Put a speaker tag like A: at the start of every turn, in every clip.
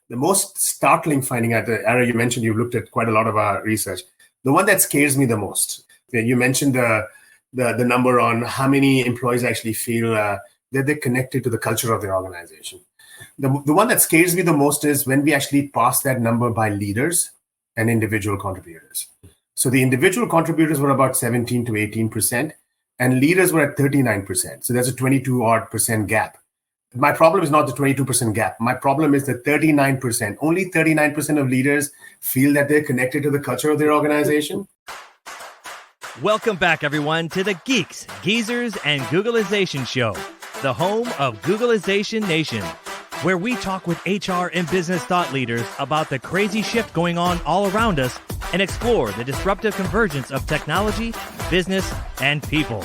A: The most startling finding at the area you mentioned, you've looked at quite a lot of our research. The one that scares me the most, you mentioned the number on how many employees actually feel that they're connected to the culture of their organization. The one that scares me the most is when we actually pass that number by leaders and individual contributors. So the individual contributors were about 17 to 18%, and leaders were at 39%. So there's a 22% gap. My problem is not the 22% gap. My problem is the 39%. Only 39% of leaders feel that they're connected to the culture of their organization.
B: Welcome back, everyone, to the Geeks, Geezers, and Googleization Show, the home of Googleization Nation, where we talk with HR and business thought leaders about the crazy shift going on all around us and explore the disruptive convergence of technology, business, and people.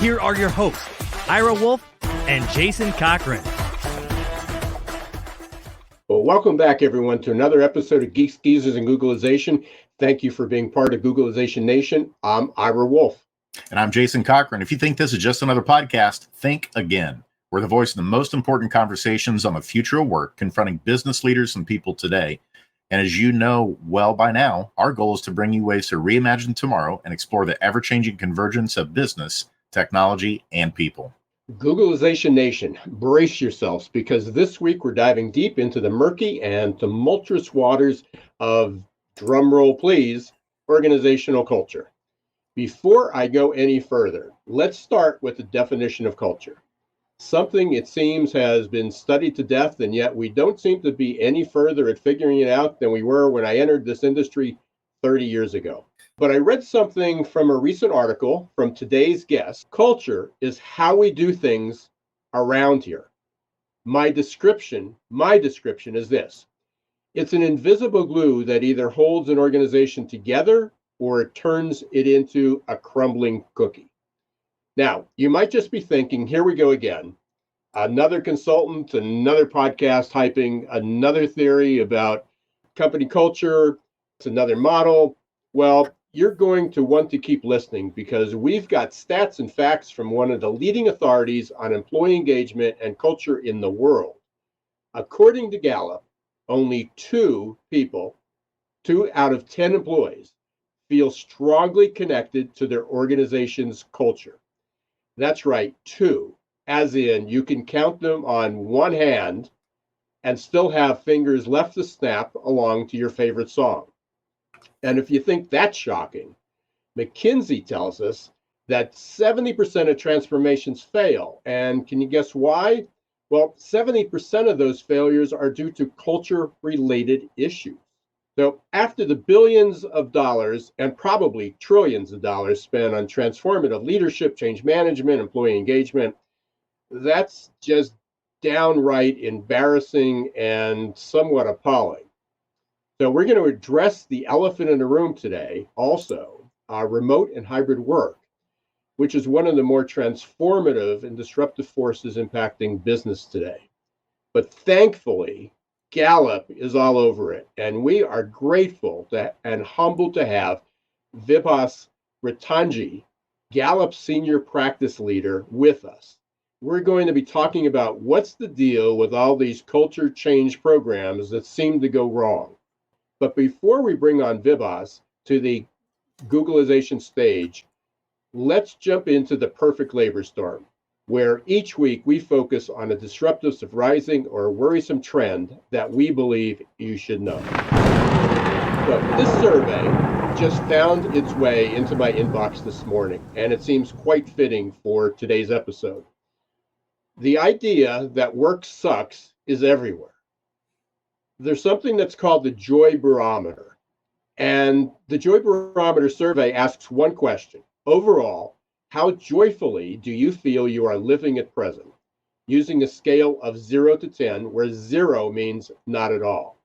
B: Here are your hosts, Ira Wolf and Jason Cochran.
C: Well, welcome back, everyone, to another episode of Geeks, Geezers, and Googleization. Thank you for being part of Googleization Nation. I'm Ira Wolf.
D: And I'm Jason Cochran. If you think this is just another podcast, think again. We're the voice of the most important conversations on the future of work, confronting business leaders and people today. And as you know well by now, our goal is to bring you ways to reimagine tomorrow and explore the ever-changing convergence of business, technology, and people.
C: Googleization Nation, brace yourselves, because this week we're diving deep into the murky and tumultuous waters of, drumroll please, organizational culture. Before I go any further, let's start with the definition of culture. Something, it seems, has been studied to death, and yet we don't seem to be any further at figuring it out than we were when I entered this industry 30 years ago. But I read something from a recent article from today's guest. Culture is how we do things around here. My description is this. It's an invisible glue that either holds an organization together or it turns it into a crumbling cookie. Now, you might just be thinking, here we go again. Another consultant, another podcast hyping another theory about company culture. It's another model. Well, you're going to want to keep listening because we've got stats and facts from one of the leading authorities on employee engagement and culture in the world. According to Gallup, only 2 out of 10 employees, feel strongly connected to their organization's culture. That's right, 2, as in you can count them on one hand and still have fingers left to snap along to your favorite song. And if you think that's shocking, McKinsey tells us that 70% of transformations fail. And can you guess why? Well, 70% of those failures are due to culture-related issues. So after the billions of dollars and probably trillions of dollars spent on transformative leadership, change management, employee engagement, that's just downright embarrassing and somewhat appalling. So we're going to address the elephant in the room today, also, remote and hybrid work, which is one of the more transformative and disruptive forces impacting business today. But thankfully, Gallup is all over it, and we are grateful and humbled to have Vibhas Ratanjee, Gallup's senior practice leader, with us. We're going to be talking about what's the deal with all these culture change programs that seem to go wrong. But before we bring on Vibhas to the Googleization stage, let's jump into the perfect labor storm, where each week we focus on a disruptive, surprising, or worrisome trend that we believe you should know. So this survey just found its way into my inbox this morning, and it seems quite fitting for today's episode. The idea that work sucks is everywhere. There's something that's called the Joy Barometer, and the Joy Barometer survey asks one question. Overall, how joyfully do you feel you are living at present? Using a scale of 0 to 10, where 0 means not at all.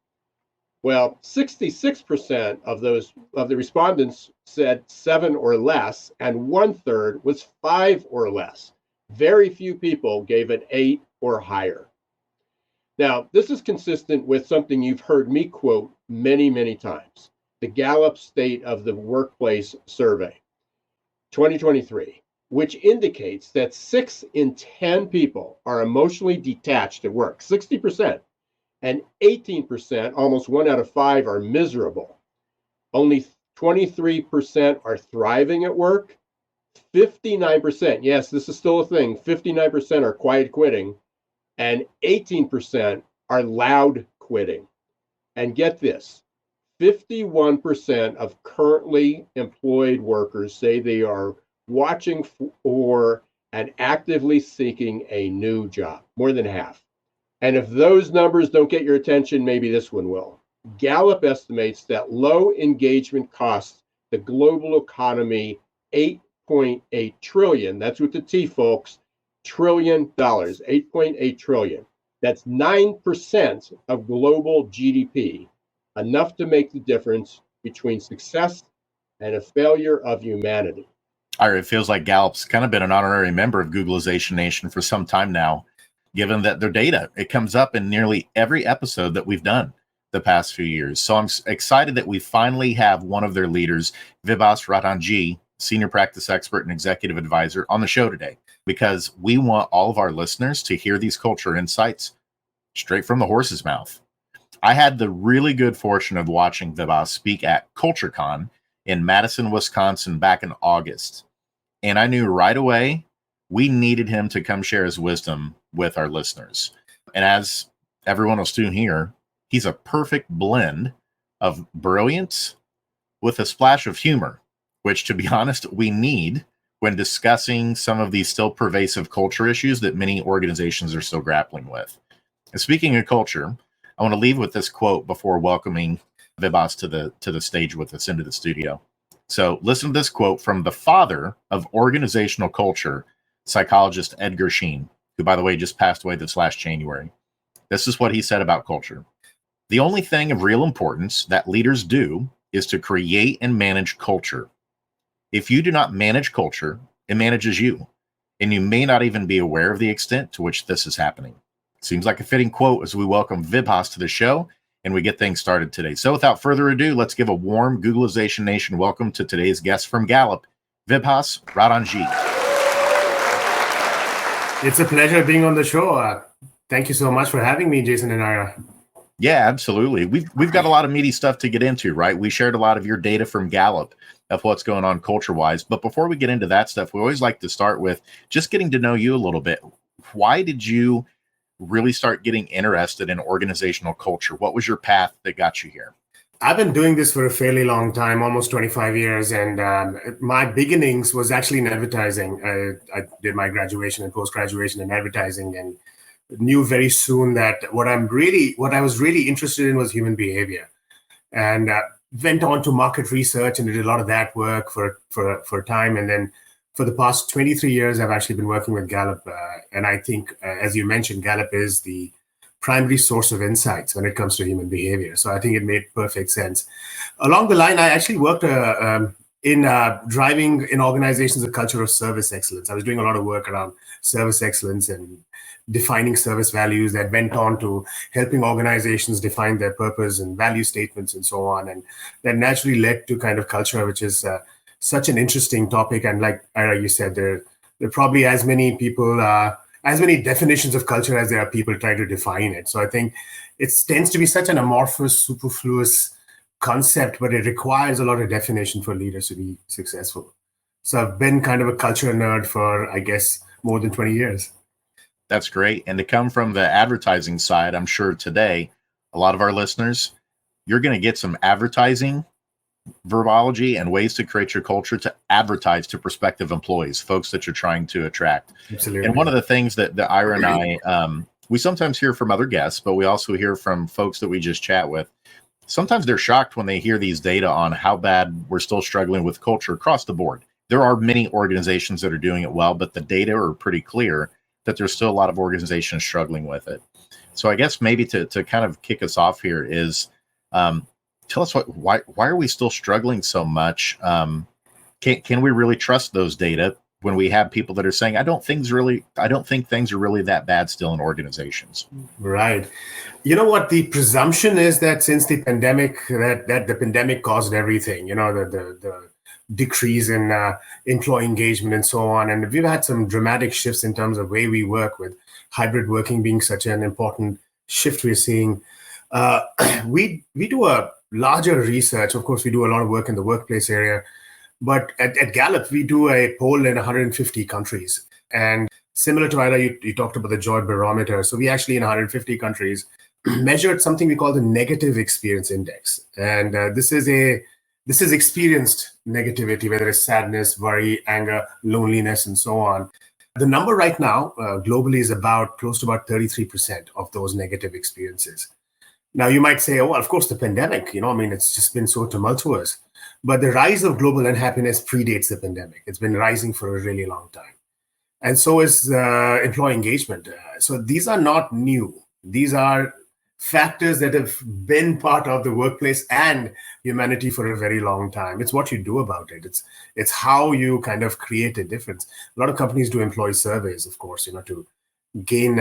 C: Well, 66% of the respondents said 7 or less, and 1/3 was 5 or less. Very few people gave it 8 or higher. Now, this is consistent with something you've heard me quote many, many times, the Gallup State of the Workplace Survey, 2023, which indicates that 6 in 10 people are emotionally detached at work, 60%. and 18%, almost 1 out of 5, are miserable. Only 23% are thriving at work. 59%, yes, this is still a thing, 59% are quiet quitting, and 18% are loud quitting. And get this, 51% of currently employed workers say they are watching for and actively seeking a new job, more than half. And if those numbers don't get your attention, maybe this one will. Gallup estimates that low engagement costs the global economy $8.8 trillion. That's with the T, folks. Trillion dollars, 8.8 trillion. That's 9% of global GDP, enough to make the difference between success and a failure of humanity.
D: It feels like Gallup's kind of been an honorary member of Googleization Nation for some time now, given that their data, it comes up in nearly every episode that we've done the past few years. So I'm excited that we finally have one of their leaders, Vibhas Ratanjee, senior practice expert and executive advisor, on the show today, because we want all of our listeners to hear these culture insights straight from the horse's mouth. I had the really good fortune of watching Vibhas speak at CultureCon in Madison, Wisconsin back in August. And I knew right away we needed him to come share his wisdom with our listeners. And as everyone will soon hear, he's a perfect blend of brilliance with a splash of humor, which, to be honest, we need when discussing some of these still pervasive culture issues that many organizations are still grappling with. And speaking of culture, I want to leave with this quote before welcoming Vibhas to the stage with us into the studio. So listen to this quote from the father of organizational culture, psychologist Edgar Schein, who, by the way, just passed away this last January. This is what he said about culture. The only thing of real importance that leaders do is to create and manage culture. If you do not manage culture, it manages you, and you may not even be aware of the extent to which this is happening. Seems like a fitting quote as we welcome Vibhas to the show and we get things started today. So without further ado, let's give a warm Googleization Nation welcome to today's guest from Gallup, Vibhas Ratanjee.
A: It's a pleasure being on the show. Thank you so much for having me, Jason and Ira.
D: Yeah, absolutely. We've got a lot of meaty stuff to get into, right? We shared a lot of your data from Gallup of what's going on culture-wise. But before we get into that stuff, we always like to start with just getting to know you a little bit. Why did you really start getting interested in organizational culture? What was your path that got you here?
A: I've been doing this for a fairly long time, almost 25 years. And my beginnings was actually in advertising. I did my graduation and post-graduation in advertising and knew very soon that what I was really interested in was human behavior. And went on to market research and did a lot of that work for a time. And then for the past 23 years, I've actually been working with Gallup. And I think, as you mentioned, Gallup is the primary source of insights when it comes to human behavior. So I think it made perfect sense. Along the line, I actually worked in driving in organizations a culture of service excellence. I was doing a lot of work around service excellence and defining service values that went on to helping organizations define their purpose and value statements and so on. And that naturally led to kind of culture, which is such an interesting topic. And like Ira, you said, there are probably as many people, as many definitions of culture as there are people trying to define it. So I think it tends to be such an amorphous, superfluous concept, but it requires a lot of definition for leaders to be successful. So I've been kind of a culture nerd for, I guess, more than 20 years.
D: That's great. And to come from the advertising side, I'm sure today, a lot of our listeners, you're going to get some advertising verbology and ways to create your culture to advertise to prospective employees, folks that you're trying to attract.
A: Absolutely.
D: And one of the things that Ira and I, we sometimes hear from other guests, but we also hear from folks that we just chat with. Sometimes they're shocked when they hear these data on how bad we're still struggling with culture across the board. There are many organizations that are doing it well, but the data are pretty clear that there's still a lot of organizations struggling with it. So I guess maybe to kind of kick us off here is, tell us why are we still struggling so much? Can we really trust those data when we have people that are saying, I don't think things are really that bad still in organizations?
A: Right. You know what? The presumption is that since the pandemic, that the pandemic caused everything, the decrease in employee engagement and so on. And we've had some dramatic shifts in terms of way we work, with hybrid working being such an important shift we're seeing. We do a larger research. Of course, we do a lot of work in the workplace area, but at Gallup, we do a poll in 150 countries. And similar to Ida, you talked about the Joy Barometer. So we actually, in 150 countries, measured something we call the Negative Experience Index. And this is experienced negativity, whether it's sadness, worry, anger, loneliness, and so on. The number right now globally is close to about 33% of those negative experiences. Now, you might say, oh, well, of course, the pandemic, it's just been so tumultuous. But the rise of global unhappiness predates the pandemic. It's been rising for a really long time. And so is employee engagement. So these are not new. These are factors that have been part of the workplace and humanity for a very long time. It's what you do about it. It's how you kind of create a difference. A lot of companies do employee surveys, of course, to gain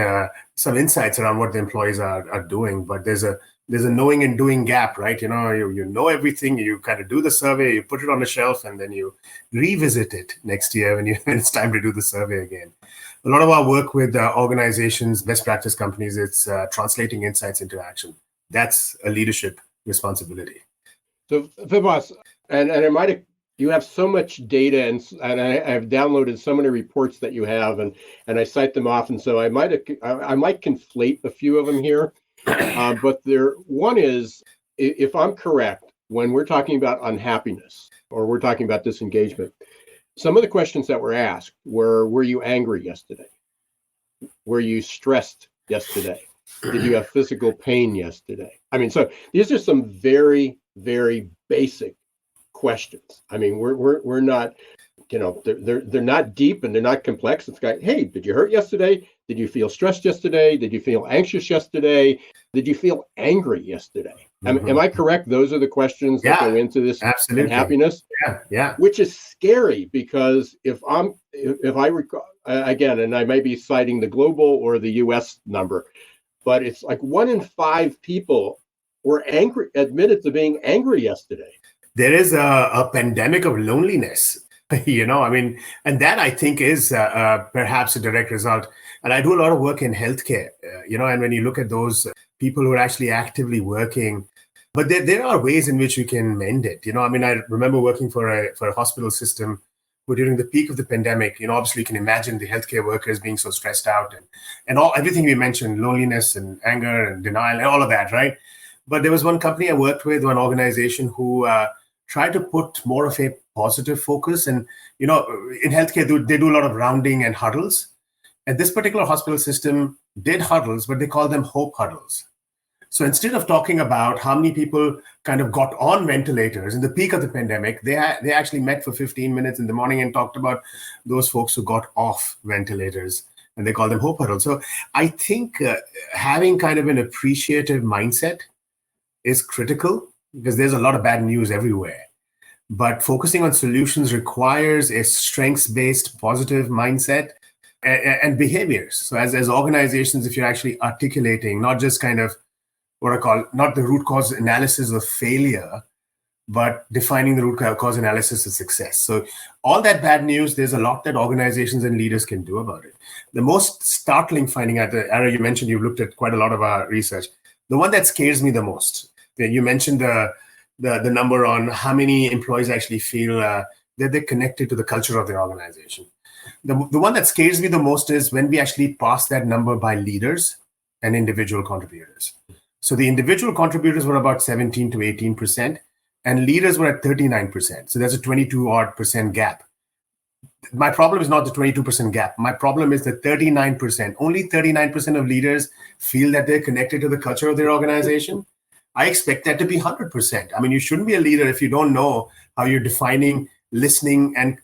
A: some insights around what the employees are doing. But there's a knowing and doing gap, right? You know everything. You kind of do the survey, you put it on the shelf, and then you revisit it next year when it's time to do the survey again. A lot of our work with organizations, best practice companies, it's translating insights into action. That's a leadership responsibility.
C: So, Vibhas, and it might have, you have so much data, and I've downloaded so many reports that you have, and I cite them often. So I might conflate a few of them here. But one is, if I'm correct, when we're talking about unhappiness or we're talking about disengagement, some of the questions that were asked were you angry yesterday? Were you stressed yesterday? Did you have physical pain yesterday? So these are some very, very basic questions. We're not, they're not deep and they're not complex. It's like, hey, did you hurt yesterday? Did you feel stressed yesterday? Did you feel anxious yesterday? Did you feel angry yesterday? Am I correct? Those are the questions that go into this happiness.
A: Yeah.
C: Which is scary, because if I recall, again, and I may be citing the global or the US number, but it's like 1 in 5 people were admitted to being angry yesterday.
A: There is a pandemic of loneliness, and that I think is perhaps a direct result. And I do a lot of work in healthcare, and when you look at those people who are actually actively working, but there are ways in which you can mend it. I remember working for a hospital system who, during the peak of the pandemic, obviously you can imagine the healthcare workers being so stressed out and everything we mentioned, loneliness and anger and denial and all of that, right? But there was one company I worked with, one organization who tried to put more of a positive focus. And, in healthcare, they do a lot of rounding and huddles. And this particular hospital system did huddles, but they call them hope huddles. So instead of talking about how many people kind of got on ventilators in the peak of the pandemic, they actually met for 15 minutes in the morning and talked about those folks who got off ventilators, and they call them hope huddles. So I think having kind of an appreciative mindset is critical, because there's a lot of bad news everywhere. But focusing on solutions requires a strengths-based positive mindset and behaviors. So as organizations, if you're actually articulating not just kind of what I call not the root cause analysis of failure, but defining the root cause analysis of success. So all that bad news, there's a lot that organizations and leaders can do about it. The most startling finding out, Ara, you mentioned you've looked at quite a lot of our research. The one that scares me the most, you mentioned the number on how many employees actually feel that they're connected to the culture of their organization. The one that scares me the most is when we actually pass that number by leaders and individual contributors. So the individual contributors were about 17 to 18%, and leaders were at 39%. So there's a 22% gap. My problem is not the 22% gap. My problem is the 39%. Only 39% of leaders feel that they're connected to the culture of their organization. I expect that to be 100%. You shouldn't be a leader if you don't know how you're defining, listening, and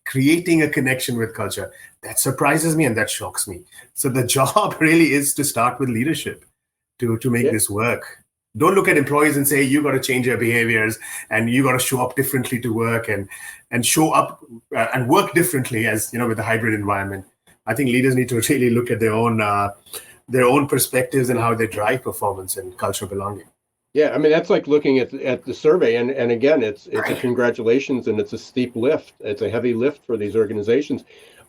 A: creating a connection with culture. That surprises me and that shocks me. So the job really is to start with leadership to make this work. Don't look at employees and say, you got to change your behaviors and you got to show up differently to work and show up and work differently with the hybrid environment. I think leaders need to really look at their own perspectives and how they drive performance and cultural belonging.
C: Yeah, that's like looking at the survey, and again, it's a congratulations, and it's a steep lift. It's a heavy lift for these organizations.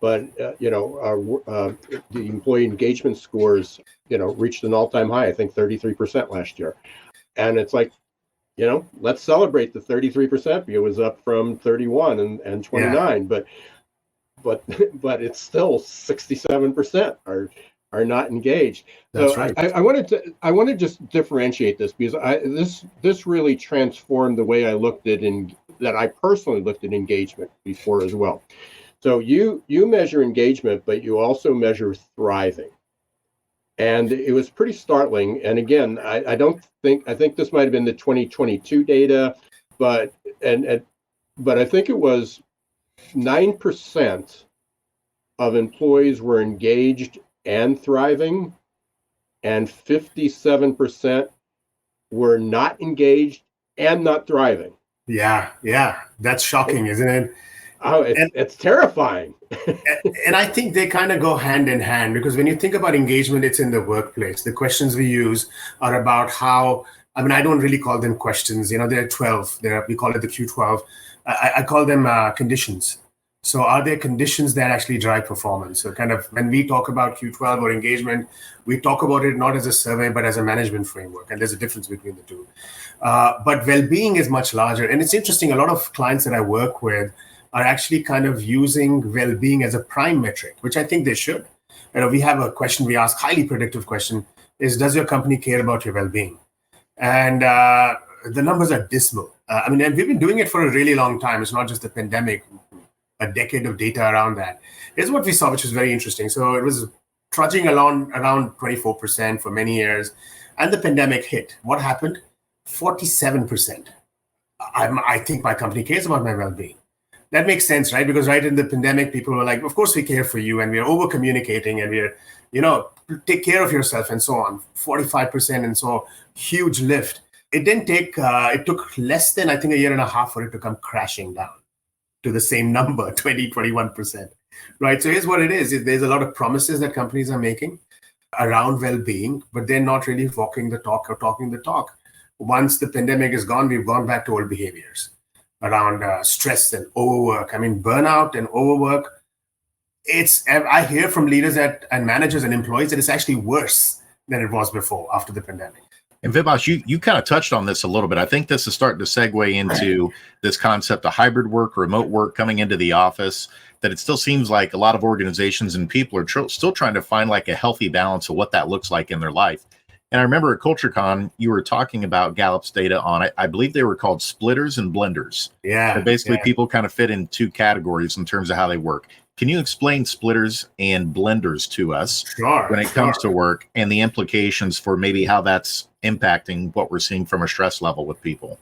C: but the employee engagement scores, reached an all-time high, I think 33% last year. And it's like, let's celebrate the 33%. It was up from 31 and 29, but it's still 67% are not engaged.
A: That's
C: so
A: right.
C: I want to just differentiate this, because this really transformed the way that I personally looked at engagement before as well. So you measure engagement, but you also measure thriving. And it was pretty startling. And again, I think this might have been the 2022 data, but I think it was 9% of employees were engaged and thriving, and 57% were not engaged and not thriving.
A: Yeah. That's shocking, isn't it?
C: Oh, it's terrifying.
A: And I think they kind of go hand in hand, because when you think about engagement, it's in the workplace. The questions we use are about how, I don't really call them questions. There are 12. We call it the Q12. I call them conditions. So are there conditions that actually drive performance? So kind of when we talk about Q12 or engagement, we talk about it not as a survey, but as a management framework. And there's a difference between the two. But well-being is much larger. And it's interesting, a lot of clients that I work with are actually kind of using well-being as a prime metric, which I think they should. We have a question we ask, highly predictive question, is does your company care about your well-being? And the numbers are dismal. And we've been doing it for a really long time. It's not just the pandemic, a decade of data around that. Here's what we saw, which was very interesting. So it was trudging along around 24% for many years. And the pandemic hit. What happened? 47%. I think my company cares about my well-being. That makes sense, right? Because right in the pandemic, people were like, of course we care for you, and we're over communicating, and we're, take care of yourself and so on. 45%, and so huge lift. It didn't take, it took less than, I think, a year and a half for it to come crashing down to the same number, 21%, right? So here's what it is. There's a lot of promises that companies are making around well-being, but they're not really walking the talk or talking the talk. Once the pandemic is gone, we've gone back to old behaviors around stress and overwork. Burnout and overwork. I hear from leaders and managers and employees that it's actually worse than it was before after the pandemic.
D: And Vibhas, you kind of touched on this a little bit. I think this is starting to segue into this concept of hybrid work, remote work, coming into the office, that it still seems like a lot of organizations and people are still trying to find like a healthy balance of what that looks like in their life. And I remember at CultureCon, you were talking about Gallup's data on it. I believe they were called splitters and blenders.
A: Yeah.
D: Basically, people kind of fit in two categories in terms of how they work. Can you explain splitters and blenders to us when it comes to work, and the implications for maybe how that's impacting what we're seeing from a stress level with people?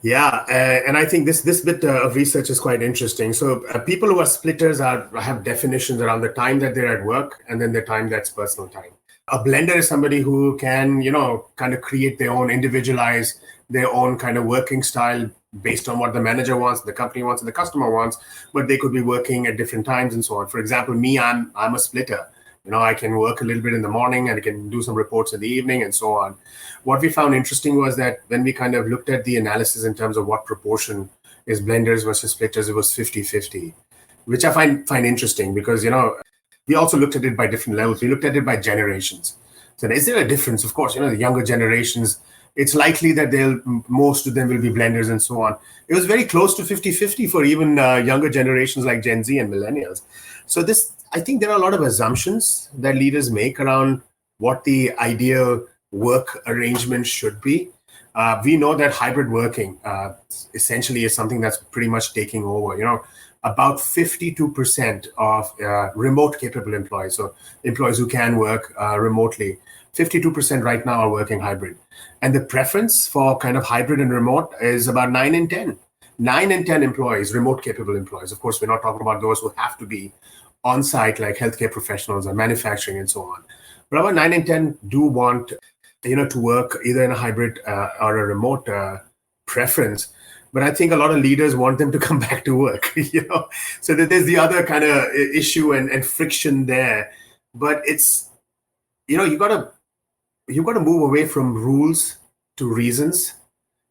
A: Yeah, and I think this bit of research is quite interesting. So people who are splitters have definitions around the time that they're at work and then the time that's personal time. A blender is somebody who can, kind of create their own, individualize their own kind of working style based on what the manager wants, the company wants, and the customer wants, but they could be working at different times and so on. For example, me, I'm a splitter. I can work a little bit in the morning and I can do some reports in the evening and so on. What we found interesting was that when we kind of looked at the analysis in terms of what proportion is blenders versus splitters, it was 50-50, which I find interesting because, we also looked at it by different levels. We looked at it by generations. So is there a difference? Of course, the younger generations, it's likely that most of them will be blenders and so on. It was very close to 50-50 for even younger generations like Gen Z and millennials. So I think there are a lot of assumptions that leaders make around what the ideal work arrangement should be. We know that hybrid working essentially is something that's pretty much taking over. About 52% of remote capable employees, so employees who can work remotely, 52% right now are working hybrid. And the preference for kind of hybrid and remote is about 9 in 10. 9 in 10 employees, remote capable employees. Of course, we're not talking about those who have to be on site, like healthcare professionals or manufacturing and so on. But about 9 in 10 do want, to work either in a hybrid or a remote preference. But I think a lot of leaders want them to come back to work, So that there's the other kind of issue and friction there. But it's, you got to move away from rules to reasons.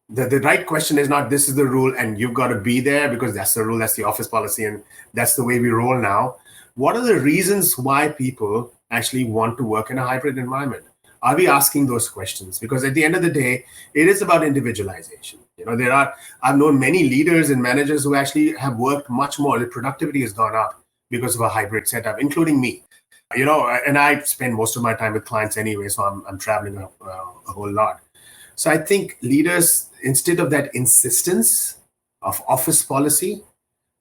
A: The right question is not this is the rule and you've got to be there because that's the rule, that's the office policy, and that's the way we roll now. what are the reasons why people actually want to work in a hybrid environment? Are we asking those questions? Because at the end of the day, it is about individualization. I've known many leaders and managers who actually have worked much more. The productivity has gone up because of a hybrid setup, including me. And I spend most of my time with clients anyway, so I'm traveling a whole lot. So I think leaders, instead of that insistence of office policy,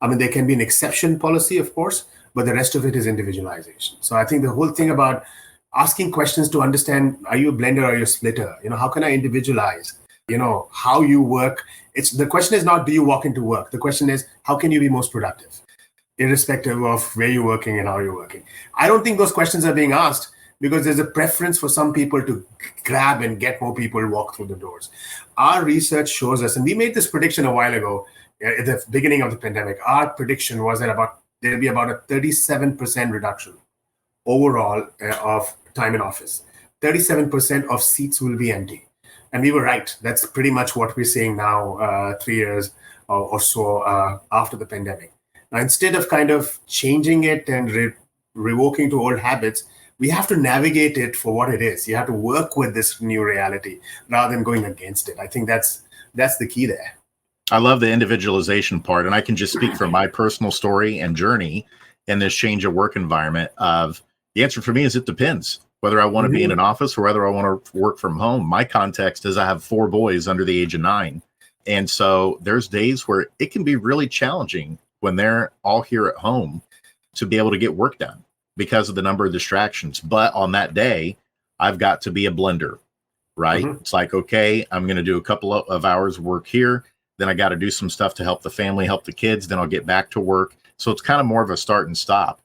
A: I mean, there can be an exception policy, of course, but the rest of it is individualization. So I think the whole thing about asking questions to understand, are you a blender or are you a splitter? How can I individualize, how you work? The question is not, do you walk into work? The question is, how can you be most productive, irrespective of where you're working and how you're working? I don't think those questions are being asked because there's a preference for some people to grab and get more people walk through the doors. Our research shows us, and we made this prediction a while ago at the beginning of the pandemic. Our prediction was that there'll be about a 37% reduction overall of time in office. 37% of seats will be empty. And we were right. That's pretty much what we're seeing now, 3 years or so after the pandemic. Now, instead of kind of changing it and revoking to old habits, we have to navigate it for what it is. You have to work with this new reality rather than going against it. I think that's the key there.
D: I love the individualization part. And I can just speak from my personal story and journey in this change of work environment of the answer for me is it depends whether I want to be in an office or whether I want to work from home. My context is I have 4 boys under the age of 9. And so there's days where it can be really challenging when they're all here at home to be able to get work done because of the number of distractions. But on that day, I've got to be a blender, right? It's like, okay, I'm going to do a couple of hours of work here. Then I got to do some stuff to help the family, help the kids. Then I'll get back to work. So it's kind of more of a start and stop.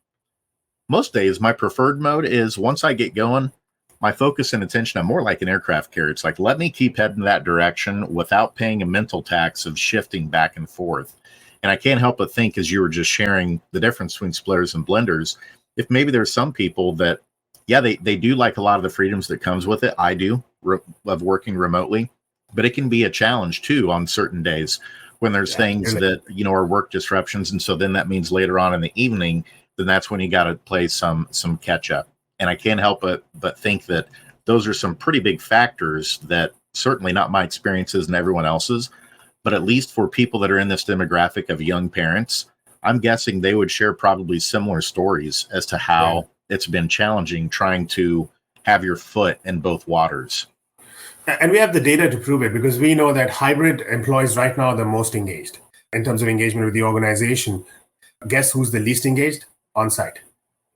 D: Most days, my preferred mode is once I get going, my focus and attention, I'm more like an aircraft carrier. It's like, let me keep heading that direction without paying a mental tax of shifting back and forth. And I can't help but think, as you were just sharing the difference between splitters and blenders, if maybe there's some people that, they do like a lot of the freedoms that comes with it. I do, of working remotely. But it can be a challenge, too, on certain days when there's things that, are work disruptions. And so then that means later on in the evening, then that's when you got to play some catch up. And I can't help but think that those are some pretty big factors that certainly not my experiences and everyone else's, but at least for people that are in this demographic of young parents, I'm guessing they would share probably similar stories as to how it's been challenging trying to have your foot in both waters.
A: And we have the data to prove it because we know that hybrid employees right now are the most engaged in terms of engagement with the organization. Guess who's the least engaged? On-site.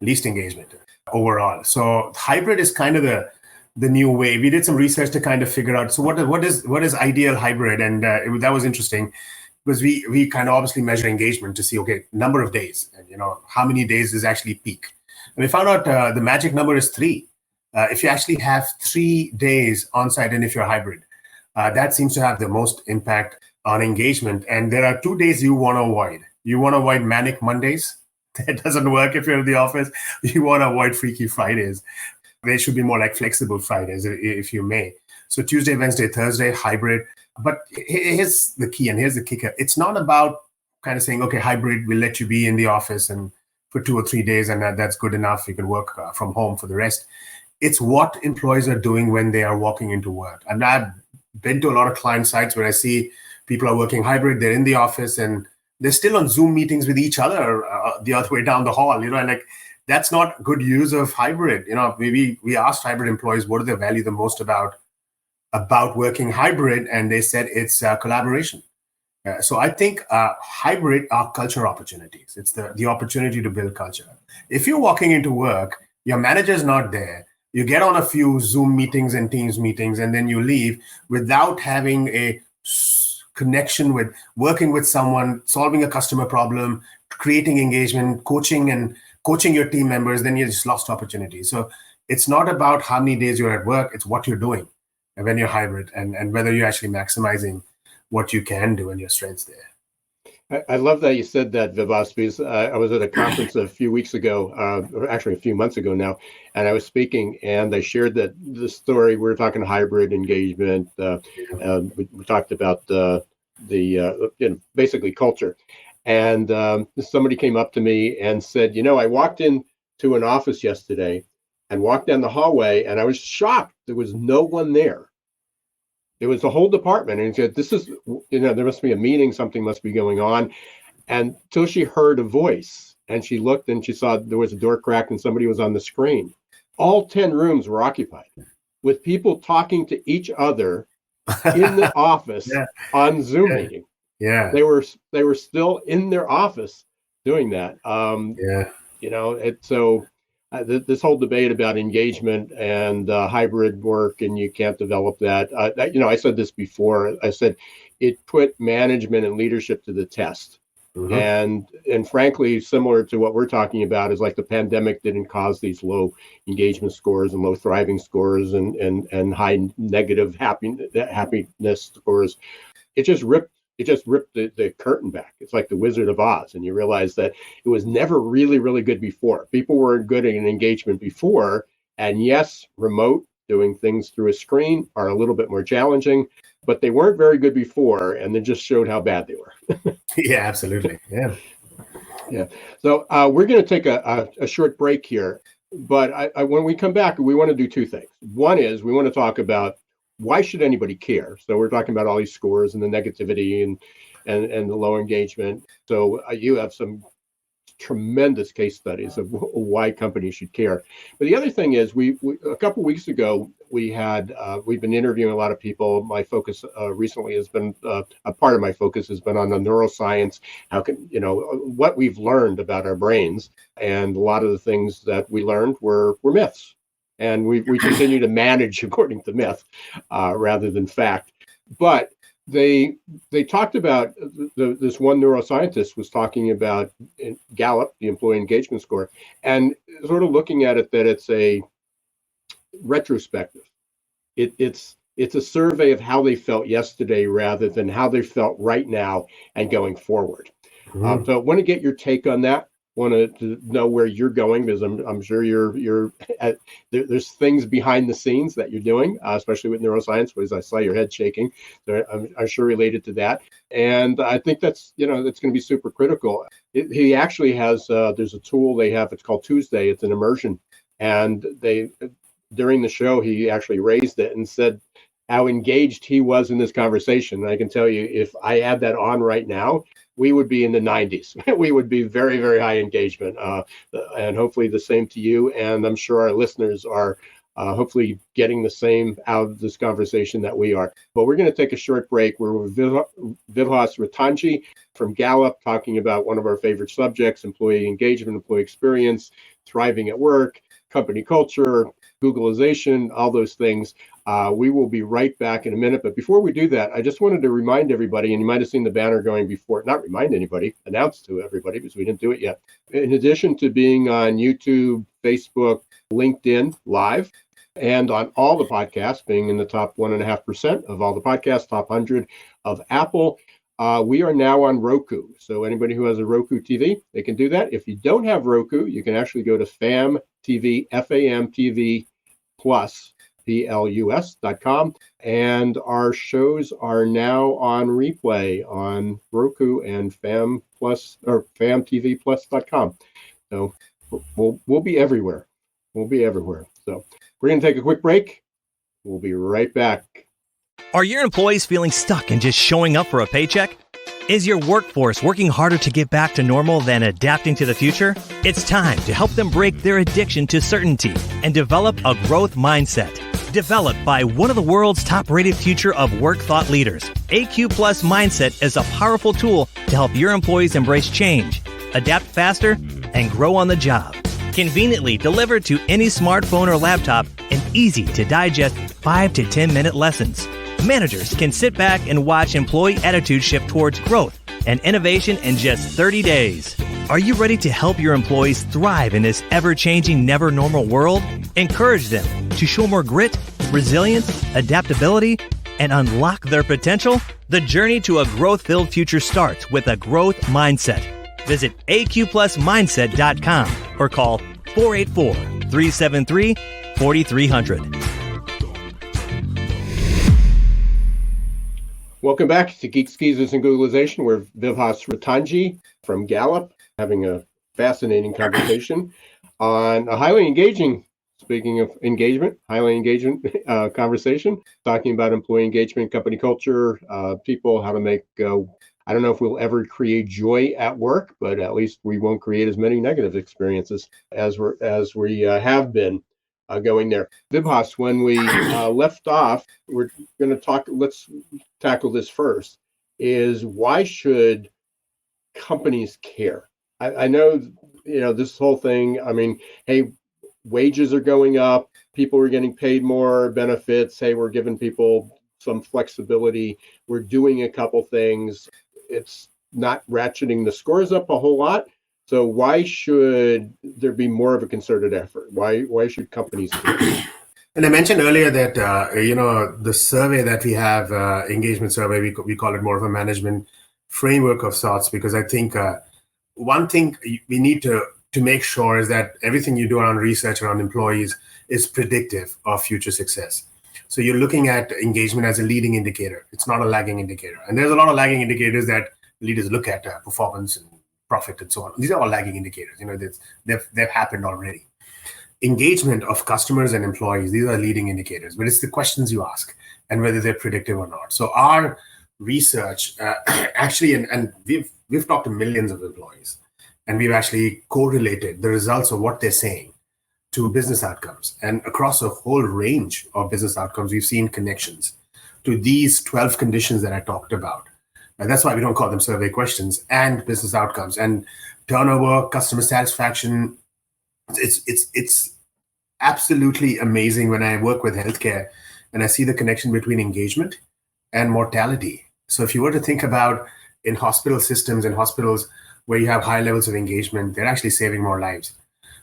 A: Least engagement overall. So hybrid is kind of the new way. We did some research to kind of figure out, so what is ideal hybrid? And that was interesting because we kind of obviously measure engagement to see, okay, number of days and, how many days is actually peak. And we found out the magic number is 3. If you actually have 3 days on-site and if you're hybrid, that seems to have the most impact on engagement. And there are 2 days you want to avoid. You want to avoid manic Mondays. That doesn't work if you're in the office. You want to avoid freaky Fridays. They should be more like flexible Fridays, if you may. So Tuesday, Wednesday, Thursday, hybrid. But here's the key and here's the kicker. It's not about kind of saying, okay, hybrid, we'll let you be in the office and for 2 or 3 days and that's good enough. You can work from home for the rest. It's what employees are doing when they are walking into work. And I've been to a lot of client sites where I see people are working hybrid, they're in the office and they're still on Zoom meetings with each other the other way down the hall, and like that's not good use of hybrid. We asked hybrid employees what do they value the most about working hybrid, and they said it's collaboration. So I think hybrid are culture opportunities. It's the opportunity to build culture. If you're walking into work, your manager's not there, you get on a few Zoom meetings and Teams meetings, and then you leave without having a connection with working with someone, solving a customer problem, creating engagement, coaching your team members, then you just lost opportunities. So it's not about how many days you're at work, it's what you're doing when you're hybrid and whether you're actually maximizing what you can do and your strengths there.
C: I love that you said that, Vibhas, because I was at a conference a few weeks ago, or actually a few months ago now, and I was speaking, and I shared that the story. We were talking hybrid engagement. We talked about the basically culture, And somebody came up to me and said, I walked into an office yesterday and walked down the hallway, and I was shocked. There was no one there. It was the whole department. And he said, this is, there must be a meeting, something must be going on. And until she heard a voice, and she looked and she saw there was a door crack and somebody was on the screen. All 10 rooms were occupied with people talking to each other in the office on Zoom meeting.
A: Yeah.
C: They were still in their office doing that. This whole debate about engagement and hybrid work, and you can't develop that. I said this before. I said it put management and leadership to the test. Mm-hmm. And frankly, similar to what we're talking about, is like the pandemic didn't cause these low engagement scores and low thriving scores and high negative happiness scores. It just ripped the curtain back. It's like the Wizard of Oz, and you realize that it was never really, really good before. People weren't good at an engagement before, and yes, remote, doing things through a screen are a little bit more challenging, but they weren't very good before, and they just showed how bad they were.
A: Yeah, absolutely. Yeah.
C: So we're going to take a short break here, but when we come back, we want to do two things. One is we want to talk about why should anybody care? So we're talking about all these scores and the negativity and the low engagement. So you have some tremendous case studies of why companies should care. But the other thing is, we a couple of weeks ago, we've been interviewing a lot of people. My focus recently has been, a part of my focus has been on the neuroscience, what we've learned about our brains. And a lot of the things that we learned were myths. And we continue to manage according to myth rather than fact. But they talked about, this one neuroscientist was talking about Gallup, the employee engagement score, and sort of looking at it that it's a retrospective. It's a survey of how they felt yesterday rather than how they felt right now and going forward. Mm-hmm. So I want to get your take on that. Want to know where you're going, because I'm sure there's things behind the scenes that you're doing, especially with neuroscience, because I saw your head shaking. So I'm sure related to that, and I think that's going to be super critical. He actually has there's a tool they have. It's called Tuesday. It's an immersion, and during the show he actually raised it and said how engaged he was in this conversation. And I can tell you, if I add that on right now, we would be in the 90s. We would be very, very high engagement, and hopefully the same to you. And I'm sure our listeners are hopefully getting the same out of this conversation that we are. But we're going to take a short break. We're with Vibhas Ratanjee from Gallup, talking about one of our favorite subjects, employee engagement, employee experience, thriving at work, company culture, Googleization, all those things. We will be right back in a minute. But before we do that, I just wanted to remind everybody, and you might have seen the banner going before, not remind anybody, announce to everybody, because we didn't do it yet. In addition to being on YouTube, Facebook, LinkedIn Live, and on all the podcasts, being in the top 1.5% of all the podcasts, top 100 of Apple, we are now on Roku. So anybody who has a Roku TV, they can do that. If you don't have Roku, you can actually go to FAM TV, FAM Plus, plus.com, and our shows are now on replay on Roku and FAM Plus, or famtvplus.com. So we'll be everywhere. We'll be everywhere. So we're going to take a quick break. We'll be right back.
B: Are your employees feeling stuck and just showing up for a paycheck? Is your workforce working harder to get back to normal than adapting to the future? It's time to help them break their addiction to certainty and develop a growth mindset. Developed by one of the world's top-rated future of work thought leaders, AQ Plus Mindset is a powerful tool to help your employees embrace change, adapt faster, and grow on the job. Conveniently delivered to any smartphone or laptop and easy to digest 5 to 10 minute lessons. Managers can sit back and watch employee attitude shift towards growth and innovation in just 30 days. Are you ready to help your employees thrive in this ever-changing, never-normal world? Encourage them to show more grit, resilience, adaptability, and unlock their potential? The journey to a growth-filled future starts with a growth mindset. Visit aqplusmindset.com or call 484-373-4300.
C: Welcome back to Geeks, Geezers, and Googleization. We're Vibhas Ratanjee from Gallup having a fascinating conversation on a highly engaging, speaking of engagement, highly engagement conversation, talking about employee engagement, company culture, people, how to make, I don't know if we'll ever create joy at work, but at least we won't create as many negative experiences as we have been going there. Vibhas, when we left off, we're going to talk, let's tackle this first, is why should companies care? I know, this whole thing, I mean, hey, wages are going up, people are getting paid more, benefits, hey, we're giving people some flexibility, we're doing a couple things, it's not ratcheting the scores up a whole lot. So why should there be more of a concerted effort? Why should companies care?
A: And I mentioned earlier that, the survey that we have, engagement survey, we call it more of a management framework of sorts, because I think one thing we need to make sure is that everything you do around research around employees is predictive of future success. So you're looking at engagement as a leading indicator. It's not a lagging indicator. And there's a lot of lagging indicators that leaders look at, performance and profit and so on. These are all lagging indicators. They've happened already. Engagement of customers and employees, these are leading indicators, but it's the questions you ask and whether they're predictive or not. So our research actually, and we've talked to millions of employees, and we've actually correlated the results of what they're saying to business outcomes. And across a whole range of business outcomes, we've seen connections to these 12 conditions that I talked about. And that's why we don't call them survey questions, and business outcomes and turnover, customer satisfaction. It's absolutely amazing when I work with healthcare and I see the connection between engagement and mortality. So if you were to think about in hospital systems and hospitals where you have high levels of engagement, they're actually saving more lives.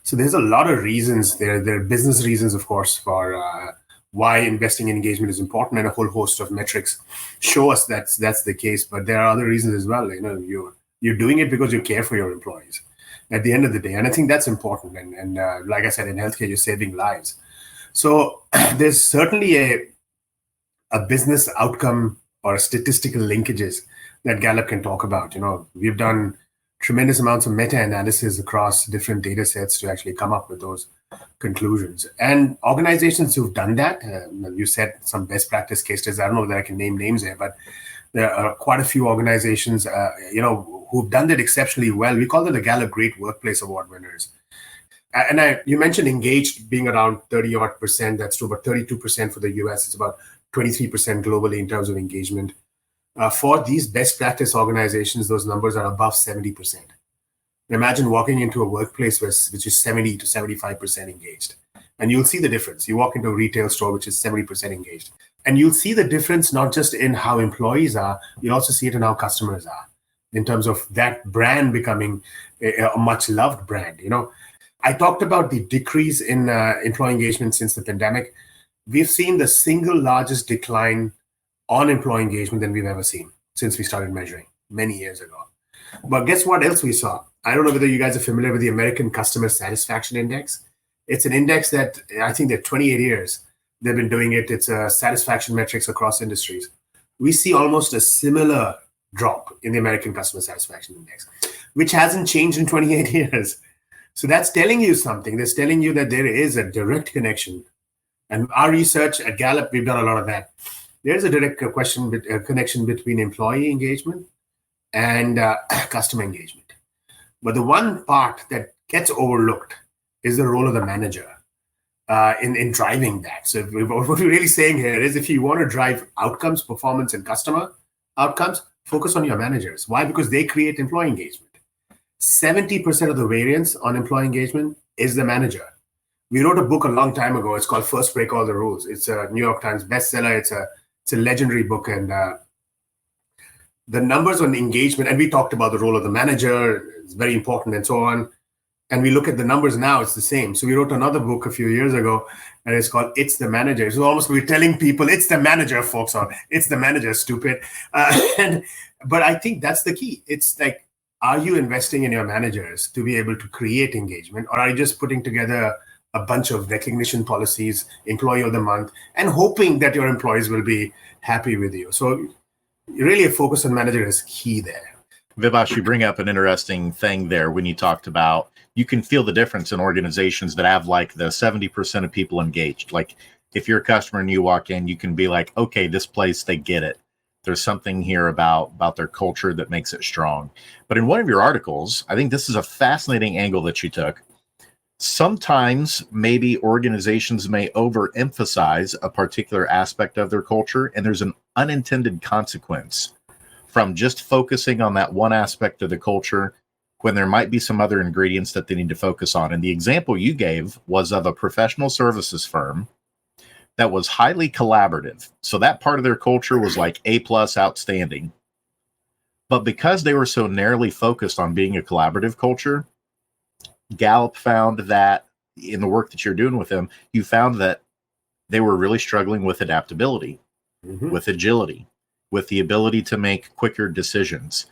A: So there's a lot of reasons. There are business reasons, of course, for why investing in engagement is important, and a whole host of metrics show us that's the case. But there are other reasons as well. You're doing it because you care for your employees at the end of the day, and I think that's important. And like I said, in healthcare, you're saving lives. So there's certainly a business outcome or statistical linkages that Gallup can talk about. We've done tremendous amounts of meta-analysis across different data sets to actually come up with those conclusions. And organizations who've done that, you said some best practice case studies. I don't know that I can name names here, but there are quite a few organizations, who've done that exceptionally well. We call them the Gallup Great Workplace Award winners. And you mentioned engaged being around 30-odd%. That's true, about 32% for the US. It's about 23% globally in terms of engagement. For these best practice organizations, those numbers are above 70%. Imagine walking into a workplace which is 70 to 75% engaged. And you'll see the difference. You walk into a retail store, which is 70% engaged. And you'll see the difference not just in how employees are, you'll also see it in how customers are, in terms of that brand becoming a much loved brand. I talked about the decrease in employee engagement since the pandemic. We've seen the single largest decline on employee engagement than we've ever seen since we started measuring many years ago. But guess what else we saw? I don't know whether you guys are familiar with the American Customer Satisfaction Index. It's an index that I think that 28 years they've been doing it. It's satisfaction metrics across industries. We see almost a similar drop in the American Customer Satisfaction Index, which hasn't changed in 28 years. So that's telling you something. That's telling you that there is a direct connection. And our research at Gallup, we've done a lot of that. There's a direct connection between employee engagement and customer engagement. But the one part that gets overlooked is the role of the manager in driving that. So what we're really saying here is, if you want to drive outcomes, performance, and customer outcomes, focus on your managers. Why? Because they create employee engagement. 70% of the variance on employee engagement is the manager. We wrote a book a long time ago. It's called First Break All the Rules. It's a New York Times bestseller. It's a legendary book. And the numbers on engagement, and we talked about the role of the manager, it's very important and so on. And we look at the numbers now, it's the same. So we wrote another book a few years ago, and it's called It's the Manager. So almost we're telling people, it's the manager, folks, or it's the manager, stupid. But I think that's the key. It's like, are you investing in your managers to be able to create engagement, or are you just putting together a bunch of recognition policies, employee of the month, and hoping that your employees will be happy with you? So really a focus on manager is key there.
D: Vibhas, you bring up an interesting thing there when you talked about you can feel the difference in organizations that have like the 70% of people engaged. Like if you're a customer and you walk in, you can be like, okay, this place, they get it. There's something here about their culture that makes it strong. But in one of your articles, I think this is a fascinating angle that you took. Sometimes maybe organizations may overemphasize a particular aspect of their culture, and there's an unintended consequence from just focusing on that one aspect of the culture when there might be some other ingredients that they need to focus on. And the example you gave was of a professional services firm that was highly collaborative. So that part of their culture was like A+ outstanding. But because they were so narrowly focused on being a collaborative culture, Gallup found that in the work that you're doing with them, you found that they were really struggling with adaptability, with agility, with the ability to make quicker decisions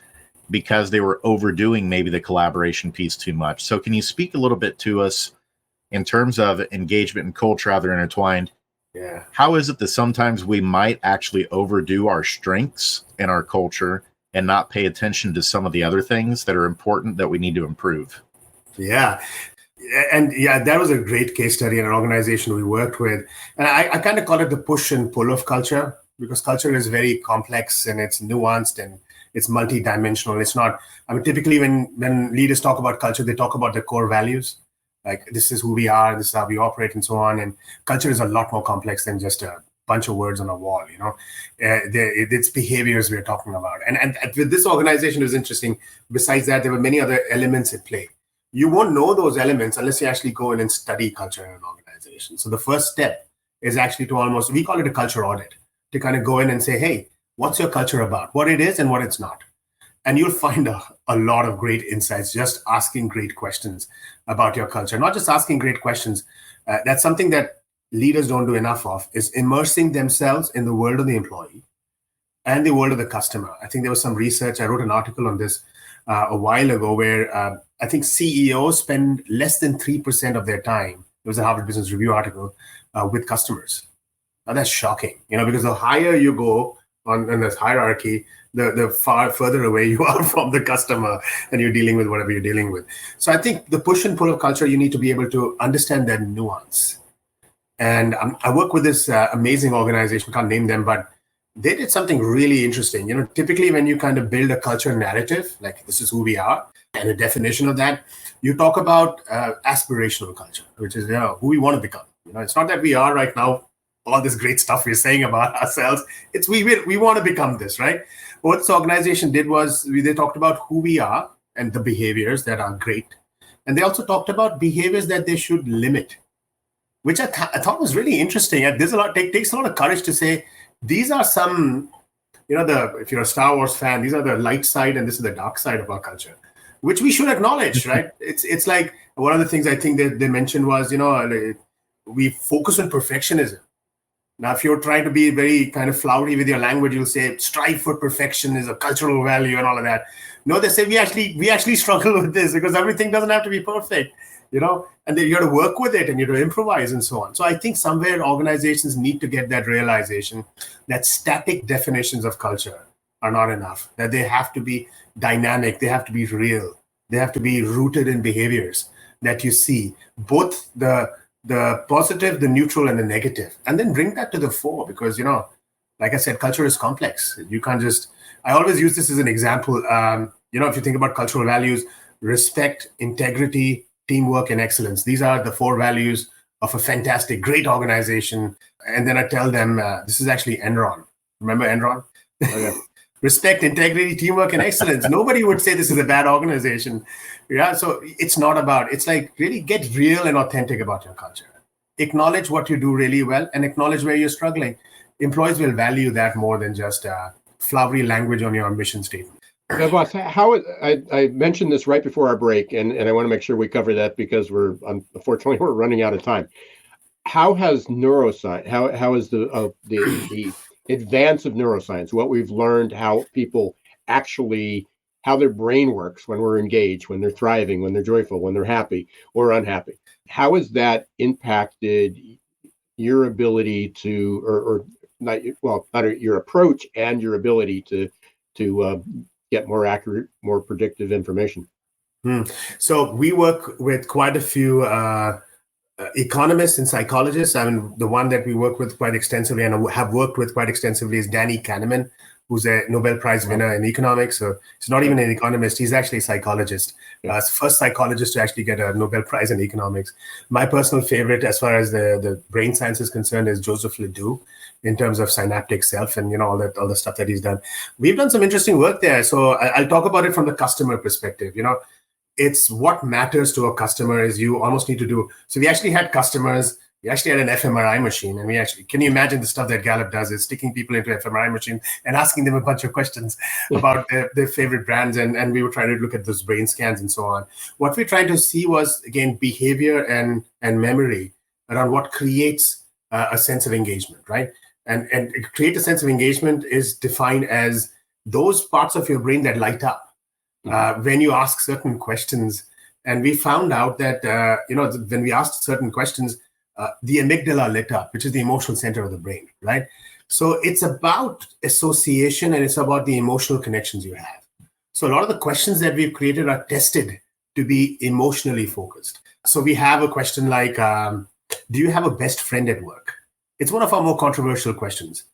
D: because they were overdoing maybe the collaboration piece too much. So can you speak a little bit to us in terms of engagement and culture, how they're intertwined?
A: Yeah.
D: How is it that sometimes we might actually overdo our strengths in our culture and not pay attention to some of the other things that are important that we need to improve?
A: Yeah. And yeah, that was a great case study in an organization we worked with. And I kind of call it the push and pull of culture, because culture is very complex and it's nuanced and it's multidimensional. It's not, I mean, typically when leaders talk about culture, they talk about the core values. Like this is who we are, this is how we operate and so on. And culture is a lot more complex than just a bunch of words on a wall, you know. It's behaviors we're talking about. And with this organization, it was interesting. Besides that, there were many other elements at play. You won't know those elements unless you actually go in and study culture in an organization. So the first step is actually to we call it a culture audit, to kind of go in and say, hey, what's your culture about? What it is and what it's not. And you'll find a lot of great insights just asking great questions about your culture. Not just asking great questions. That's something that leaders don't do enough of, is immersing themselves in the world of the employee and the world of the customer. I think there was some research. I wrote an article on this a while ago where I think CEOs spend less than 3% of their time. It was a Harvard Business Review article with customers. Now that's shocking, you know, because the higher you go on this hierarchy, the far further away you are from the customer and you're dealing with whatever you're dealing with. So I think the push and pull of culture, you need to be able to understand that nuance. And I work with this amazing organization, can't name them, but they did something really interesting. You know, typically when you kind of build a culture narrative, like this is who we are, and a definition of that, you talk about aspirational culture, which is, you know, who we want to become. You know, it's not that we are right now, all this great stuff we're saying about ourselves. It's we want to become this, right? What this organization did was they talked about who we are and the behaviors that are great. And they also talked about behaviors that they should limit, which I thought was really interesting. And there's takes a lot of courage to say, these are some, you know, if you're a Star Wars fan, these are the light side and this is the dark side of our culture, which we should acknowledge, right? It's like one of the things I think that they mentioned was, you know, we focus on perfectionism. Now, if you're trying to be very kind of flowery with your language, you'll say strive for perfection is a cultural value and all of that. No, they say we actually struggle with this because everything doesn't have to be perfect, you know, and then you got to work with it and you got to improvise and so on. So I think somewhere organizations need to get that realization that static definitions of culture are not enough, that they have to be dynamic, they have to be real, they have to be rooted in behaviors that you see, both the positive, the neutral, and the negative, and then bring that to the fore. Because, you know, like I said, culture is complex. You can't just, I always use this as an example. You know, if you think about cultural values, respect, integrity, teamwork, and excellence. These are the 4 values of a fantastic, great organization. And then I tell them, this is actually Enron. Remember Enron? Oh, yeah. Respect, integrity, teamwork, and excellence. Nobody would say this is a bad organization. Yeah, so it's not about, it's like really get real and authentic about your culture. Acknowledge what you do really well and acknowledge where you're struggling. Employees will value that more than just flowery language on your mission statement.
C: Boss, I mentioned this right before our break, and I want to make sure we cover that because unfortunately we're running out of time. How has neuroscience, how is the advance of neuroscience, what we've learned, how people actually, how their brain works when we're engaged, when they're thriving, when they're joyful, when they're happy or unhappy, how has that impacted your ability to, or not your approach and your ability to get more accurate, more predictive information.
A: So we work with quite a few economists and psychologists. I mean, the one that we work with quite extensively and have worked with quite extensively is Danny Kahneman, who's a Nobel Prize winner in economics. So he's not even an economist, he's actually a psychologist. He's the first psychologist to actually get a Nobel Prize in economics. My personal favorite, as far as the brain science is concerned, is Joseph Ledoux, in terms of synaptic self and all the stuff that he's done. We've done some interesting work there. So I'll talk about it from the customer perspective. It's what matters to a customer is you almost need to do. So we actually had customers. We actually had an fMRI machine, and can you imagine the stuff that Gallup does is sticking people into an fMRI machine and asking them a bunch of questions about their favorite brands, and we were trying to look at those brain scans and so on. What we're trying to see was, again, behavior and memory around what creates a sense of engagement, right? And create a sense of engagement is defined as those parts of your brain that light up when you ask certain questions. And we found out that when we asked certain questions, the amygdala lit up, which is the emotional center of the brain, right? So it's about association, and it's about the emotional connections you have. So a lot of the questions that we've created are tested to be emotionally focused. So we have a question like, do you have a best friend at work? It's one of our more controversial questions,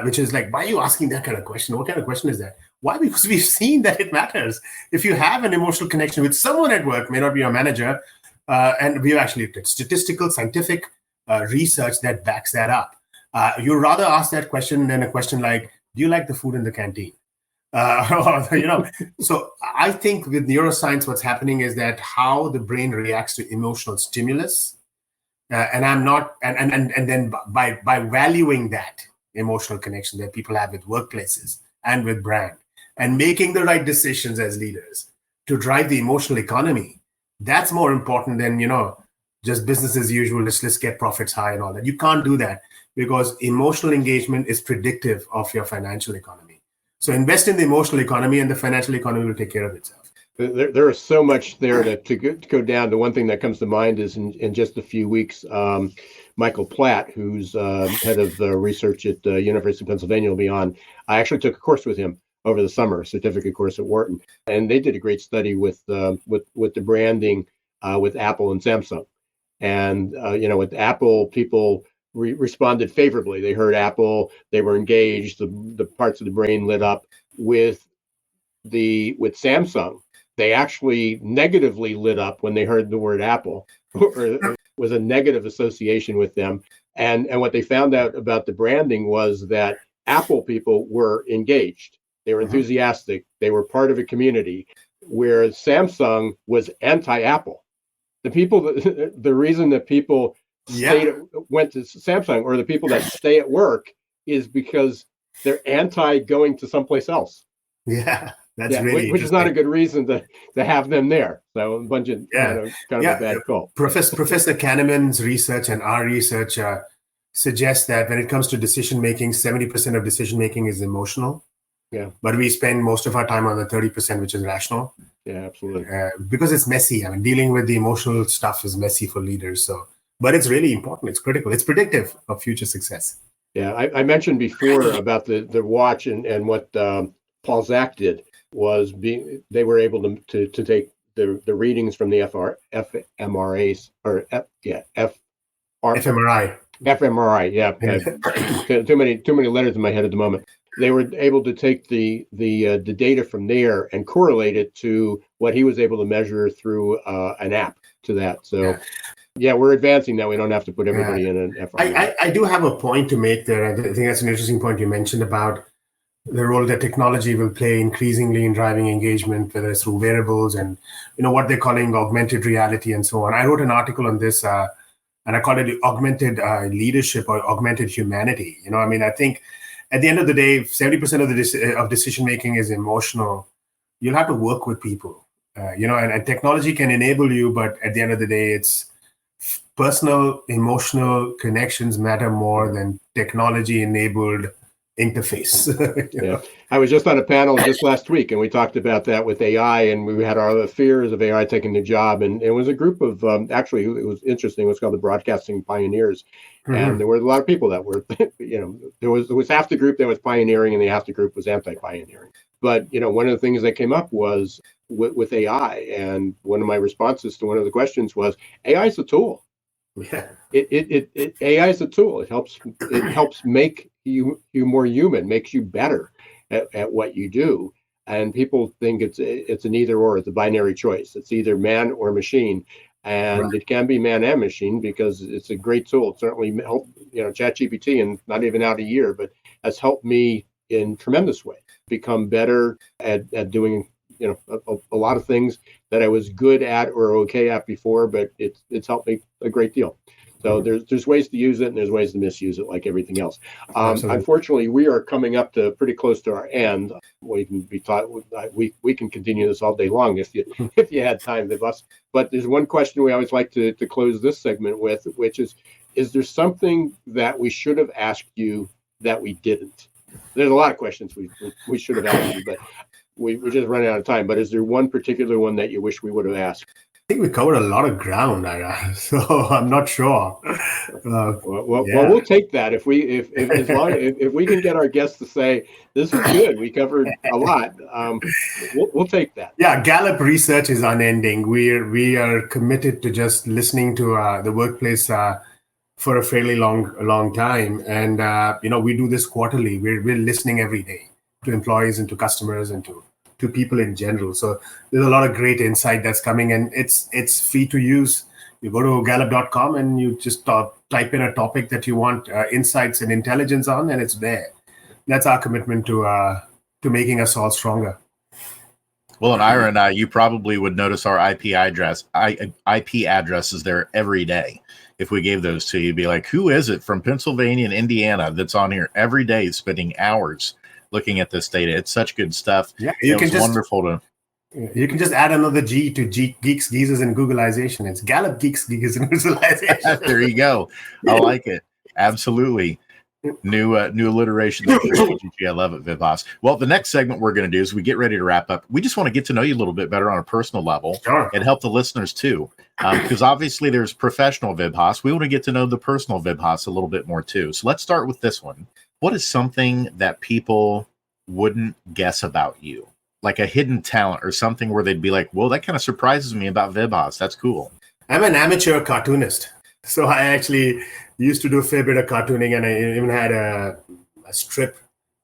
A: which is like, why are you asking that kind of question? What kind of question is that? Why? Because we've seen that it matters. If you have an emotional connection with someone at work, may not be your manager, and we've actually looked at statistical, scientific research that backs that up. You'd rather ask that question than a question like, do you like the food in the canteen? So I think with neuroscience, what's happening is that how the brain reacts to emotional stimulus, and then by valuing that emotional connection that people have with workplaces and with brand, and making the right decisions as leaders to drive the emotional economy, that's more important than just business as usual. Let's get profits high and all that. You can't do that, because emotional engagement is predictive of your financial economy. So invest in the emotional economy, and the financial economy will take care of itself.
C: There is so much there to go down. The one thing that comes to mind is in just a few weeks, Michael Platt, who's head of research at the University of Pennsylvania, will be on. I actually took a course with him over the summer, a certificate course at Wharton, and they did a great study with the branding with Apple and Samsung. And with Apple, people responded favorably. They heard Apple, they were engaged. The parts of the brain lit up. With Samsung, they actually negatively lit up when they heard the word Apple, or was a negative association with them. And what they found out about the branding was that Apple people were engaged. They were enthusiastic. They were part of a community, whereas Samsung was anti-Apple. The reason that people went to Samsung, or the people that stay at work, is because they're anti going to someplace else.
A: Yeah. That's really
C: which is not a good reason to have them there. So a bunch of kind of a bad call.
A: Professor Kahneman's research and our research suggests that when it comes to decision making, 70% of decision making is emotional.
C: Yeah.
A: But we spend most of our time on the 30%, which is rational.
C: Yeah, absolutely.
A: Because it's messy. I mean, dealing with the emotional stuff is messy for leaders. So, but it's really important. It's critical. It's predictive of future success.
C: Yeah, I mentioned before about the watch and what Paul Zak did. Was they were able to take the readings from the fMRIs or fMRI. Yeah, too many letters in my head at the moment. They were able to take the data from there and correlate it to what he was able to measure through an app to that. So yeah, we're advancing now. We don't have to put everybody in an fMRI.
A: I do have a point to make there. I think that's an interesting point you mentioned about the role that technology will play increasingly in driving engagement, whether it's through wearables and what they're calling augmented reality and so on. I wrote an article on this, and I called it augmented leadership or augmented humanity. I think at the end of the day, 70% of decision making is emotional. You'll have to work with people, and technology can enable you, but at the end of the day, it's personal, emotional connections matter more than technology-enabled interface.
C: Yeah. I was just on a panel just last week, and we talked about that with AI, and we had our fears of AI taking the job. And it was a group of, actually, it was interesting. It was called the Broadcasting Pioneers. And there were a lot of people that were, there was half the group that was pioneering and the half the group was anti-pioneering. But, one of the things that came up was with AI. And one of my responses to one of the questions was, AI is a tool.
A: Yeah.
C: AI is a tool. It helps make you more human, makes you better at what you do. And people think it's an either or, it's a binary choice. It's either man or machine. And It can be man and machine because it's a great tool. It certainly helped, ChatGPT, and not even out a year, but has helped me in tremendous way become better at doing, a lot of things that I was good at or okay at before, but it's helped me a great deal. So there's ways to use it and there's ways to misuse it, like everything else. Unfortunately, we are coming up to pretty close to our end. We can be taught. We can continue this all day long if you had time, Vibhas. But there's one question we always like to close this segment with, which is there something that we should have asked you that we didn't? There's a lot of questions we should have asked you, but we're just running out of time. But is there one particular one that you wish we would have asked?
A: I think we covered a lot of ground, so I'm not sure.
C: Well, we'll take that if we can get our guests to say this is good. We covered a lot. We'll take that.
A: Yeah, Gallup research is unending. We are committed to just listening to the workplace for a fairly long time, and we do this quarterly. We're listening every day to employees and to customers and to people in general. So there's a lot of great insight that's coming, and it's free to use. You go to gallup.com and you just type in a topic that you want insights and intelligence on, and it's there. That's our commitment to making us all stronger.
D: Well, and Ira and I, you probably would notice our IP address is there every day. If we gave those to you, you'd be like, who is it from Pennsylvania and Indiana that's on here every day spending hours looking at this data? It's such good stuff.
A: Yeah,
D: wonderful to.
A: You can just add another G to Geeks, Geezers, and Googleization. It's Gallup, Geeks, Geezers, and Googleization.
D: There you go. I like it. Absolutely. New alliteration. I love it, Vibhas. Well, the next segment we're going to do is we get ready to wrap up. We just want to get to know you a little bit better on a personal level and help the listeners too. Because obviously there's professional Vibhas. We want to get to know the personal Vibhas a little bit more too. So let's start with this one. What is something that people wouldn't guess about you? Like a hidden talent or something where they'd be like, whoa, that kind of surprises me about Vibhas. That's cool.
A: I'm an amateur cartoonist. So I actually used to do a fair bit of cartooning, and I even had a strip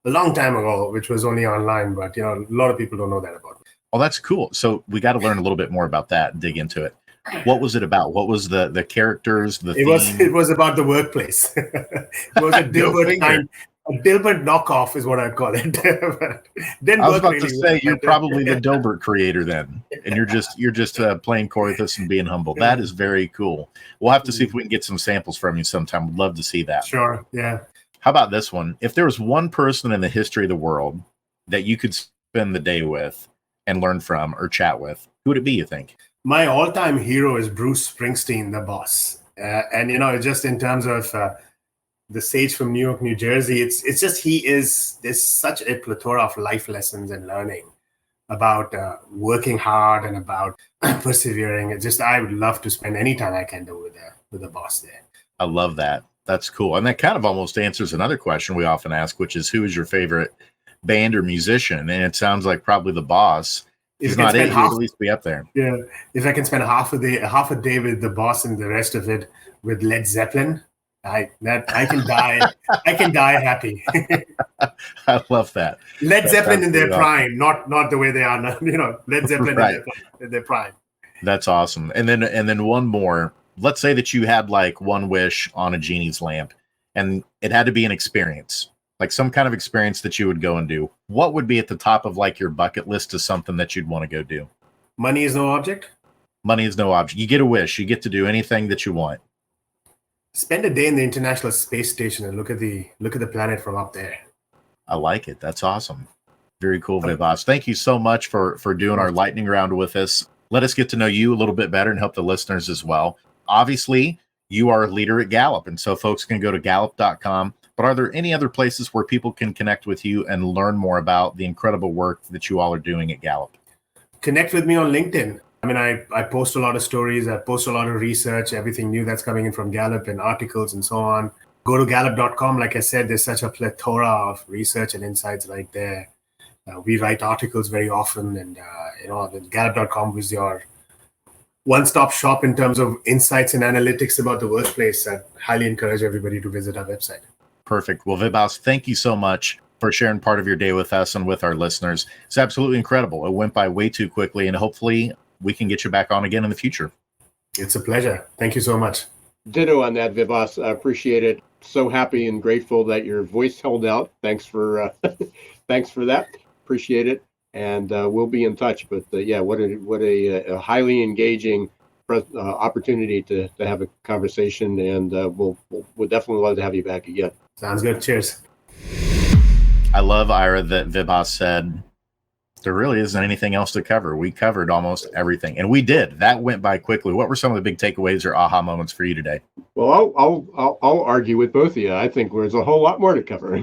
A: a long time ago, which was only online, but a lot of people don't know that about me.
D: Oh, that's cool. So we got to learn a little bit more about that and dig into it. What was it about? What was the characters, the theme?
A: It was about the workplace. It was a Dilbert knockoff is what I'd call it.
D: I was about to say you're probably the Dilbert creator then, and you're just playing Corthus and being humble. That is very cool. We'll have to see if we can get some samples from you sometime. We'd love to see that.
A: Sure. Yeah.
D: How about this one? If there was one person in the history of the world that you could spend the day with and learn from or chat with, who would it be, you think?
A: My all-time hero is Bruce Springsteen, the boss. And just in terms of the sage from New York, New Jersey, it's just there's such a plethora of life lessons and learning about working hard and about persevering. I would love to spend any time I can do with the boss there.
D: I love that. That's cool. And that kind of almost answers another question we often ask, which is, who is your favorite band or musician? And it sounds like probably the boss. He's not it, he'd at least be up there.
A: Yeah. If I can spend half a day with the boss and the rest of it with Led Zeppelin, I can die. I can die happy.
D: I love that.
A: Led Zeppelin in their prime, not the way they are now. Led Zeppelin in their prime.
D: That's awesome. And then one more. Let's say that you had like one wish on a genie's lamp, and it had to be an experience, like some kind of experience that you would go and do. What would be at the top of like your bucket list of something that you'd want to go do?
A: Money is no object.
D: Money is no object. You get a wish. You get to do anything that you want.
A: Spend a day in the International Space Station and look at the planet from up there.
D: I like it. That's awesome. Very cool, Vibhas. Thank you so much for doing our lightning round with us. Let us get to know you a little bit better and help the listeners as well. Obviously, you are a leader at Gallup, and so folks can go to gallup.com, but are there any other places where people can connect with you and learn more about the incredible work that you all are doing at Gallup?
A: Connect with me on LinkedIn. I mean, I post a lot of stories. I post a lot of research, everything new that's coming in from Gallup and articles and so on. Go to gallup.com. Like I said, there's such a plethora of research and insights right there. We write articles very often, and gallup.com is your one-stop shop in terms of insights and analytics about the workplace. I highly encourage everybody to visit our website.
D: Perfect. Well, Vibhas, thank you so much for sharing part of your day with us and with our listeners. It's absolutely incredible. It went by way too quickly, and hopefully we can get you back on again in the future.
A: It's a pleasure. Thank you so much.
C: Ditto on that, Vibhas. I appreciate it. So happy and grateful that your voice held out. Thanks for thanks for that. Appreciate it. And we'll be in touch. But what a highly engaging opportunity to have a conversation. And we'll definitely love to have you back again.
A: Sounds good. Cheers.
D: I love, Ira, that Vibhas said there really isn't anything else to cover. We covered almost everything, and we did. That went by quickly. What were some of the big takeaways or aha moments for you today?
C: Well, I'll argue with both of you. I think there's a whole lot more to cover.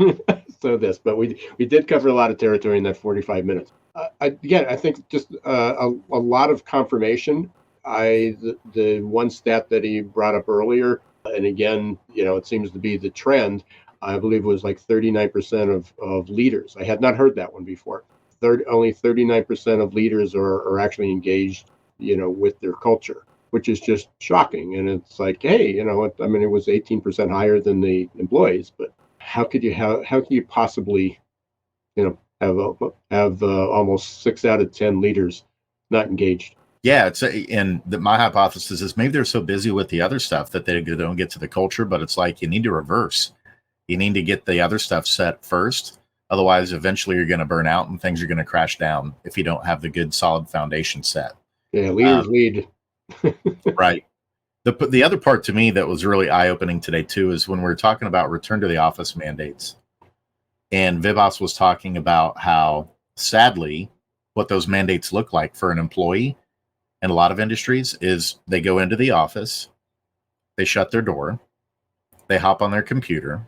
C: But we did cover a lot of territory in that 45 minutes. I think just a lot of confirmation. The one stat that he brought up earlier, and again, it seems to be the trend. I believe it was like 39% of leaders. I had not heard that one before. Only 39% of leaders are actually engaged, with their culture, which is just shocking. And it's like, hey, it was 18% higher than the employees, but how could you possibly, have almost 6 out of 10 leaders not engaged?
D: Yeah, my hypothesis is maybe they're so busy with the other stuff that they don't get to the culture, but it's like you need to reverse. You need to get the other stuff set first. Otherwise, eventually you're going to burn out and things are going to crash down if you don't have the good, solid foundation set.
C: Yeah, leaders lead.
D: Right. The other part to me that was really eye-opening today, too, is when we're talking about return to the office mandates. And Vibhas was talking about how, sadly, what those mandates look like for an employee in a lot of industries is they go into the office, they shut their door, they hop on their computer,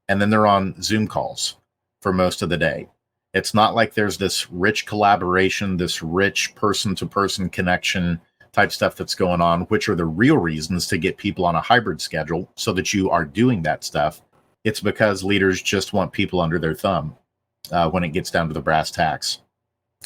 D: and then they're on Zoom calls for most of the day. It's not like there's this rich collaboration, this rich person-to-person connection type stuff that's going on, which are the real reasons to get people on a hybrid schedule so that you are doing that stuff. It's because leaders just want people under their thumb when it gets down to the brass tacks.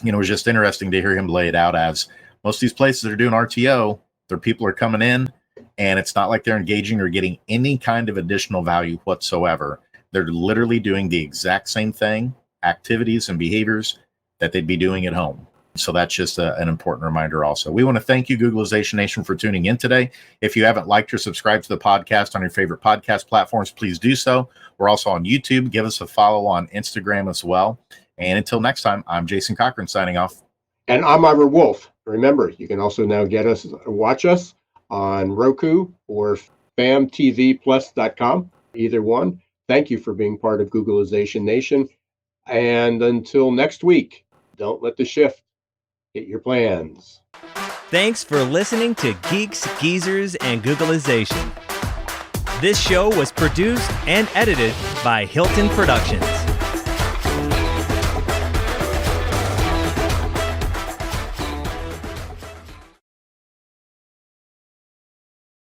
D: It was just interesting to hear him lay it out as most of these places that are doing RTO, their people are coming in, and it's not like they're engaging or getting any kind of additional value whatsoever. They're literally doing the exact same thing, activities and behaviors that they'd be doing at home. So that's just an important reminder also. We want to thank you, Googlization Nation, for tuning in today. If you haven't liked or subscribed to the podcast on your favorite podcast platforms, please do so. We're also on YouTube. Give us a follow on Instagram as well. And until next time, I'm Jason Cochran signing off.
C: And I'm Ira Wolf. Remember, you can also now watch us on Roku or famtvplus.com, either one. Thank you for being part of Googlization Nation. And until next week, don't let the shift hit your plans.
B: Thanks for listening to Geeks, Geezers, and Googlization. This show was produced and edited by Hilton Productions.